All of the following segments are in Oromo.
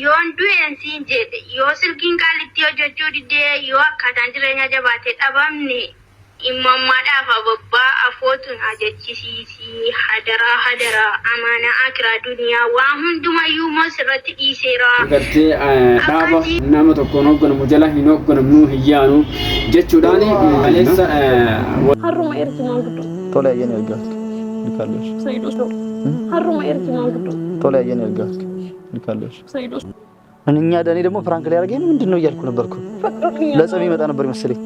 yoon du'een siin jedhe yoo silkiin qaalitti hojjechuu didee yoo akkaataan jireenya jabaatee dhabamne imammaadhaaf ababbaa afootuun ajechisiisii hadaraa amaanaa akiraa duniyaa waan hundumayyuu sirratti dhiiseera. Gartee dhaaba nama tokkoon hogganamu jala hin hogganamnu hin yaanu jechuudhaan kaleessa harruma erginaan guddaa. Tola ayyan ergaat ልካለሽ ሰይዶስ harruma erginaan guddaa. Tola ayyan ergaat ልካለሽ ሰይዶስ እኛ ዳኒ ደግሞ ፍራንክ ላይ ያርገኝ ምንድነው እያልኩ ነበርኩ ለጸብ ይመጣ ነበር መሰለኝ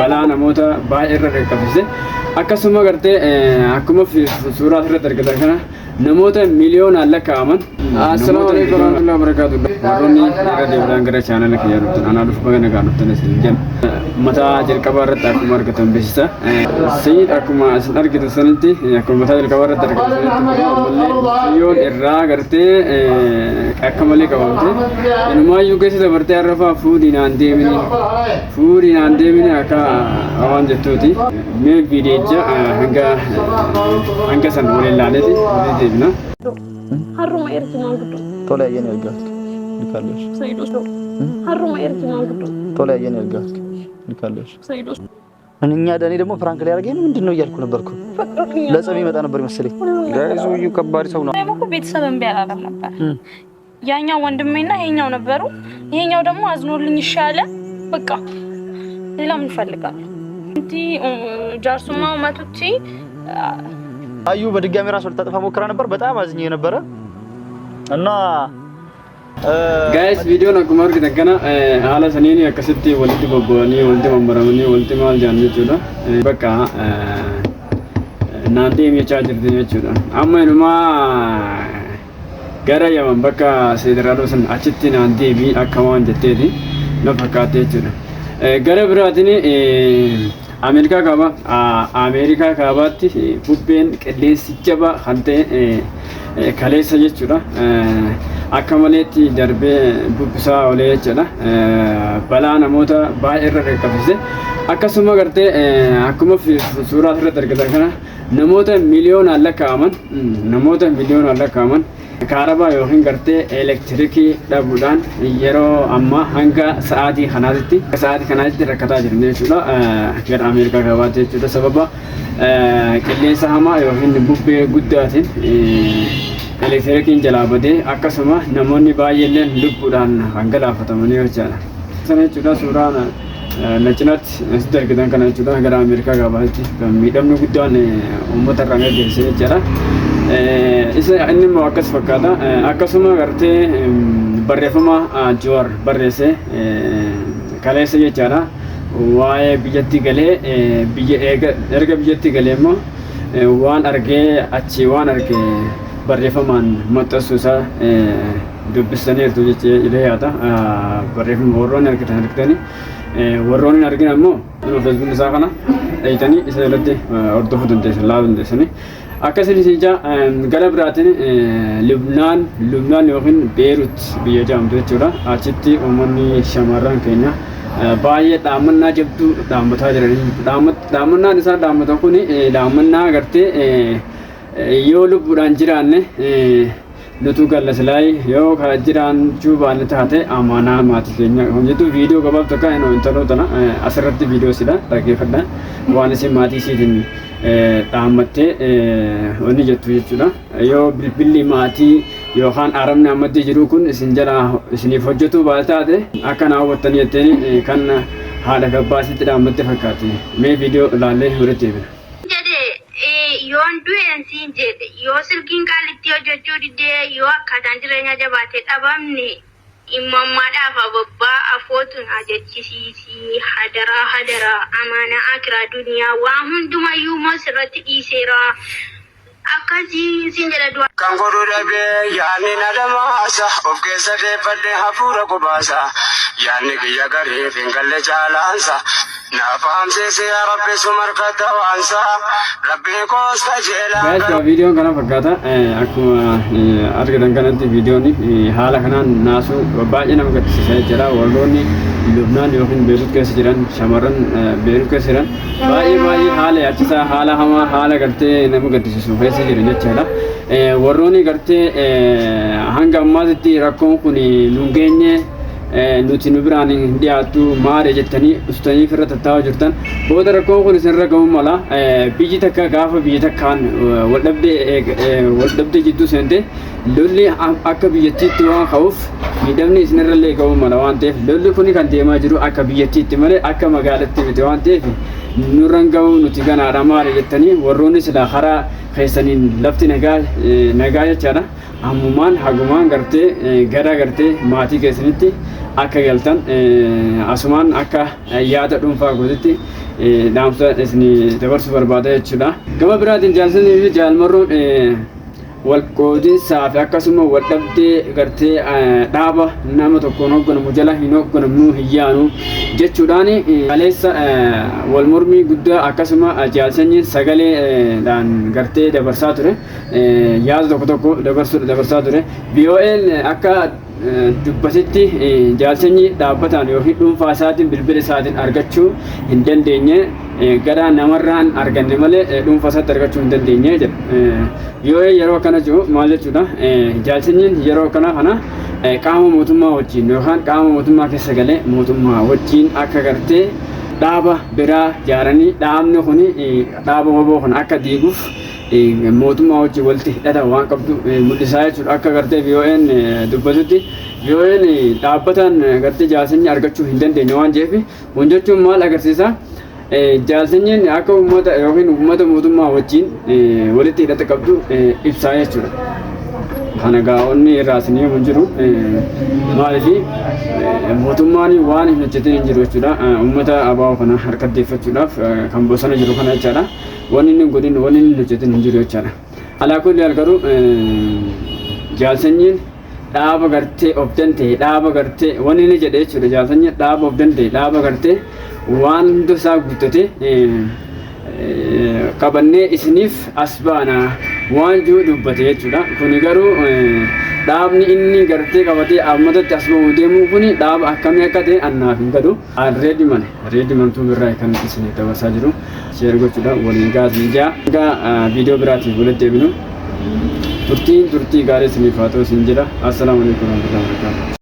ባላና ሞታ ባይረ ረከፍዘ አከሱማ ገርቴ አኩማ ሱራት ረደርገለ ከና ነሞተ ሚሊዮን አለካማን አሰላሙ አለይኩም ወራህመቱላሂ ወበረካቱ ወሮኒ ረዲዮዳን ገረ ቻናል ከያሩት አናሉፍ በገነጋ ነው ተነስልጀን መታ ጀልቀባ ረጣ አኩማ አርገተን በሲሳ ሰይድ አኩማ አርገተ ሰንቲ አኩማ መታ ጀልቀባ ረጣ አርገተ ሚሊዮን እራ ገርቴ አከመለ ቀባምቴ እንማዩ ገሰ ተበርቴ አረፋ ፉዲናን ዴሚኒ አካ አዋን ጀቶቲ ሜ ቪዲዮጃ hanga san ወለላለቲ ዲና harruma erginaan guddaa. Tola ayyan ergaat ልካለሽ ሰይዶስ harruma erginaan guddaa. Tola ayyan ergaat ልካለሽ ሰይዶስ እኛ ዳኒ ደግሞ ፍራንክ ላይ ያርገኝ ምንድነው እያልኩ ነበርኩ ለጸብ ይመጣ ነበር መሰለኝ ጋይዙ ከባድ ሰው ነው ደግሞ ቤተሰብን ቢያላለም ነበር ያኛው ወንድሜና ይሄኛው ነበሩ ይሄኛው ደግሞ አዝኖልኝ ይሻለ በቃ ሌላ ምን ፈልጋለሁ እንዴ ጃርሱማ ማቱቲ አዩ በድጋሚ ራስ ወልታጠፋ ሞክራ ነበር በጣም አዝኜ ነበር እና ጋይስ ቪዲዮ ነው ኩማር ከተገና አላ ሰኔኒ አከሰቲ ወልቲ በቦኒ ወልቲ መንበረኒ ወልቲ ማል ጃንቹዳ በቃ እናንተ የሚቻችር ድነቹዳ አማኑማ gara yaman bakka federaaloo san achitti naan deebii akka waan jetteeti na fakkaatee jira. Gara biraatiin Ameerikaa kaabaatti bubbeen qilleensi jabaa kan ta'e kaleessa jechuudha. Akka maleetti darbee bubbisaa oolee jechuudha. Balaa namoota baay'ee irra qaqqabsiise. Akkasuma gartee akkuma suuraa irratti argitan kana namoota miliyoonaan lakkaa'aman kaaraba yookiin gartee elektirikii dhabuudhaan yeroo ammaa hanga sa'aatii kanaatti rakkataa jiran jechuudha. Gara Ameerikaa kaabaatti jechuudha. Sababa qilleensa hamaa yookiin bubbee guddaatiin elektirikiin jalaa badee akkasuma namoonni baay'een lubbuudhaan hangalaafatamanii jechuudha. Sana jechuudha suuraan lachinatti asitti argitan kana jechuudha. Gara Ameerikaa kaabaatti miidhamni guddaan uummata irraan geessisee jechuudha. Isa inni immoo akkas fakkaata. Akkasuma gartee barreeffama Joowar barreesse kaleessa jechaadha. Waa'ee biyyatti galee erga biyyatti galee immoo waan argee barreeffamaan maxxansu isaa dubbisaniirtu jechee yaada. Barreeffama warroonni argitanii warroonni argina immoo feesbuuk isaa kana dhayitanii isa irratti hordofuu dandeessan laaluu dandeessanii. Akkasii jecha gara biraatiin Lubnaan yookiin Beerut biyya jedhamtu jechuudha. Achitti uummanni shamarran keenya baay'ee dhaamannaa jabduu dhaammataa jiranii. Dhaamannaan isaa dhaammata kun dhaamannaa gartee yoo lubbuudhaan jiraanne nutu gallaslaay yoo jiraachuu baanne taate amaanaa maatii keenya hojjetu viidiyoo gabaabtu akka intalootana asirratti viidiyoo sida dhaggeeffadha waan isin maatii isiitiin dhaammattee wanni jettu jechuudha. Yoo bilbilli maatii yookaan aramni ammattee jiru kun isin jala isiniif hojjetu baataate akka na hawwattanii jetteen kan haadha gabbaasitti dhaammatte fakkaatti. Mee viidiyoo ilaallee walitti deebina. Yoon du'een siin jedhe yoo silkiin qaalitti hojjechuu didee yoo akkaataan jireenya jabaatee dhabamne imammaadhaaf ababbaa afootuun ajechisiisii hadaraa amaanaa akiraa duniyaa waan hundumayyuu sirratti dhiiseera. Akkasii siin jedha du'a. Kan godhu dhabee yaadni na dhamaasa of keessa deeffadhee hafuura qubaasa yaadni biyya gareef hin galle caalaansa. Guys, videoon kana fakkaata. Akkuma argitan kanatti videoon haala kanaan naasuu baay'ee nama gaddisiisaa jechuudha. Warroonni Lubnaan yookiin Beerut keessa jiran shamarran Beerut keessa jiran baay'ee haala yaachisaa haala hamaa haala gartee nama gaddisiisu keessa jiran jechuudha. Warroonni gartee hanga ammaatitti rakkoon kun nu geenye nuti nu biraan dhiyaattu maare jettanii ustanii firra tattaa'aa jirtan booda rakkoon kun isinirra ga'uu mala biyyi takka gaafa biyya takkaan wal dhabdee jidduu seente lolli akka biyyattiitti waan ka'uuf miidhamni isinirra illee ga'uu mala waan ta'eef lolli kun kan deemaa jiru akka biyyattiitti malee akka magaalaatti miti waan ta'eef nurran ga'uu nuti ganaadha maare jettanii warroonni silaa karaa keessaniin lafti nagaa jechaadha ammumaan hagumaan gartee gara gartee maatii keessanitti akka galtan asumaan akka yaada dhuunfaa gootitti dhaamsa isin dabarsuu barbaada jechuudha. Gama biraatiin jaalsanii fi jaalmarroon wal qoodinsaa fi akkasuma wal dhabdee gartee dhaaba nama tokkoon hoogganamu jala hin hoogganamnu hin yaanu jechuudhaan kaleessa wal mormii guddaa akkasuma jaalsanyiin sagaleedhaan gartee dabarsaa ture yaada tokko dabarsaa ture BOL akka dubbatetti jaalsanyii dhaabbataan yookiin dhuunfaa isaatiin bilbila isaatiin argachuu hin dandeenye gara namarraan arganne malee dhuunfaa isaatti argachuu hin dandeenye jedha. Yoo yeroo akkana jiru maal jechuudha jaalsanyiin yeroo akkana kana qaama mootummaa wajjin yookaan qaama mootummaa keessa galee mootummaa wajjin akka gartee dhaaba biraa ijaaranii dhaabni kun dhaaba waboo kun akka diiguuf mootummaa wajjin walitti hidhata waan qabdu mul'isaa jechuudha akka gartee VON dubbatutti VON dhaabbataan gartee jaalsanyii argachuu hin dandeenye waan ta'eef kun jechuun maal agarsiisa jaalsanyiin akka uummata yookiin uummata mootummaa wajjin walitti hidhata qabdu ibsaa jechuudha. Kana gaa'onni irraasinii hin jiru maaliif mootummaan waan hin hojjetin hin jiru jechuudha uummata abaa'oo kana harkatteeffachuudhaaf kan bosona jiru kana jechaadha wanni inni godhin wanni inni hojjetin hin jiru jechaadha. Alaa kulli garuu jaalsanyiin dhaaba gartee of danda'e dhaaba gartee wanni inni jedhe jechuudha jaalsanyiin dhaaba of danda'e dhaaba gartee waan hunda isaa guuttate qabannee isiniif as baana waan jiru dubbate jechuudha. Kuni garuu dhaabni inni gartee qabatee ammatatti as bahu deemuu kuni dhaaba akkamii akka ta'e annaaf hin gadu. Reedimantuu birraa kan isin dabarsaa jiru sheer gochuudha waliin gaazii ijaa. Egaa viidiyoo biraatiif walitti deebinu turtii gaarii isiniif haa ta'u isin jedha. Assalaamu alaikum warahmatullahi wabarakatuh.